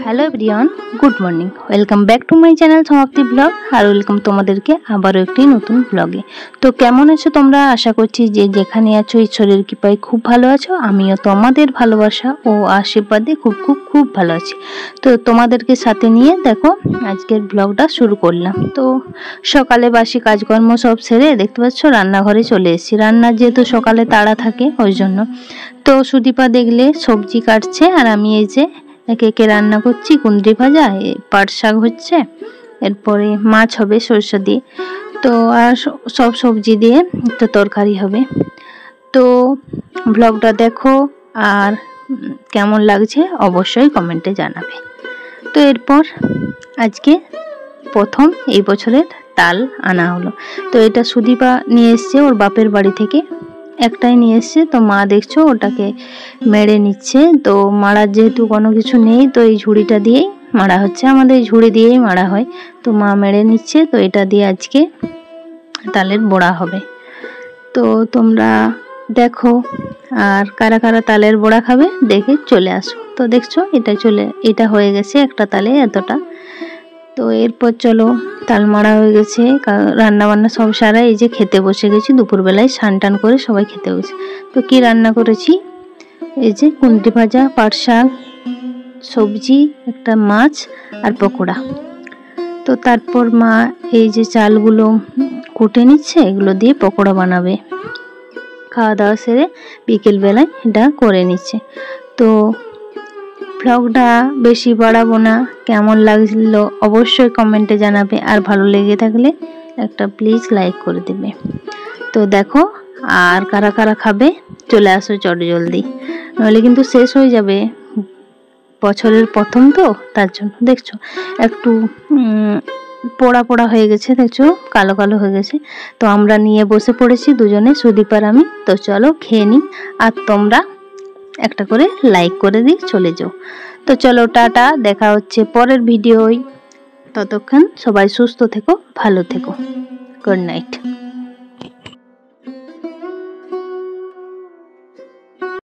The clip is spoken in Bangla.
Hello everyone, good morning. Welcome back to my channel সমাপ্তি ব্লগ। আর ওয়েলকাম তোমাদেরকে আবারও একটি নতুন ব্লগে। তো কেমন আছো তোমরা? আশা করছি যে যেখানে আছো ঈশ্বরের কৃপায় খুব ভালো আছো। আমিও তোমাদের ভালোবাসা ও আশীর্বাদে খুব খুব খুব ভালো আছি। তো তোমাদেরকে সাথে নিয়ে দেখো আজকের ব্লগটা শুরু করলাম। তো সকালে বাসি কাজকর্ম সব সেরে দেখতে পাচ্ছ রান্নাঘরে চলে এসেছি। রান্নার যেহেতু সকালে তাড়া থাকে ওই জন্য। তো সুদীপা দেখলে সবজি কাটছে আর আমি এই যে একে একে রান্না করছি। কুঁদরি ভাজা, পাট শাক হচ্ছে, এরপরে মাছ হবে সরষে দিয়ে, তো আর সব সবজি দিয়ে একটা তরকারি হবে। তো ব্লগটা দেখো আর কেমন লাগছে অবশ্যই কমেন্টে জানাবে। তো এরপর আজকে প্রথম এই বছরের তাল আনা হলো। তো এটা সুদীপা নিয়ে এসছে ওর বাপের বাড়ি থেকে, একটাই নিয়ে এসছে। তো মা দেখছো ওটাকে মেরে নিচ্ছে। তো মারার যেহেতু কোনো কিছু নেই তো এই ঝুড়িটা দিয়েই মারা হচ্ছে, আমাদের এই ঝুড়ি দিয়েই মারা হয়। তো মা মেরে নিচ্ছে। তো এটা দিয়ে আজকে তালের বড়া হবে। তো তোমরা দেখো আর কারা কারা তালের বড়া খাবে দেখে চলে আসো। তো দেখছো এটা হয়ে গেছে একটা তালে এতটা। তো এরপর চলো তাল মারা হয়ে গেছে, রান্না বান্না সব সারা এই যে খেতে বসে গেছি। দুপুরবেলায় স্নান টান করে সবাই খেতে বসে। তো কি রান্না করেছি, এই যে কুঁদরি ভাজা, পাট শাক, সবজি, একটা মাছ আর পকোড়া। তো তারপর মা এই যে চালগুলো কুটে নিচ্ছে, এগুলো দিয়ে পকোড়া বানাবে। খাওয়া দাওয়া সেরে বিকেলবেলায় এটা করে নিচ্ছে। তো ব্লগটা বেশি বাড়াবো না, কেমন লাগলো অবশ্যই কমেন্টে জানাবে। আর ভালো লেগে থাকলে একটা প্লিজ লাইক করে দেবে। তো দেখো আর কারা কারা খাবে চলে আসো চটজলদি, নইলে কিন্তু শেষ হয়ে যাবে। বছরের প্রথম তো তার জন্য দেখছো একটু পোড়া পোড়া হয়ে গেছে, দেখছো কালো কালো হয়ে গেছে। তো আমরা নিয়ে বসে পড়েছি দুজনে, সুদীপ আর আমি। তো চলো খেয়ে নিই আর তোমরা একটা করে লাইক করে দিয়ে চলে যাও। তো চলো টাটা, দেখা হচ্ছে পরের ভিডিওয়। ততক্ষণ সবাই সুস্থ থেকো, ভালো থেকো। Good night.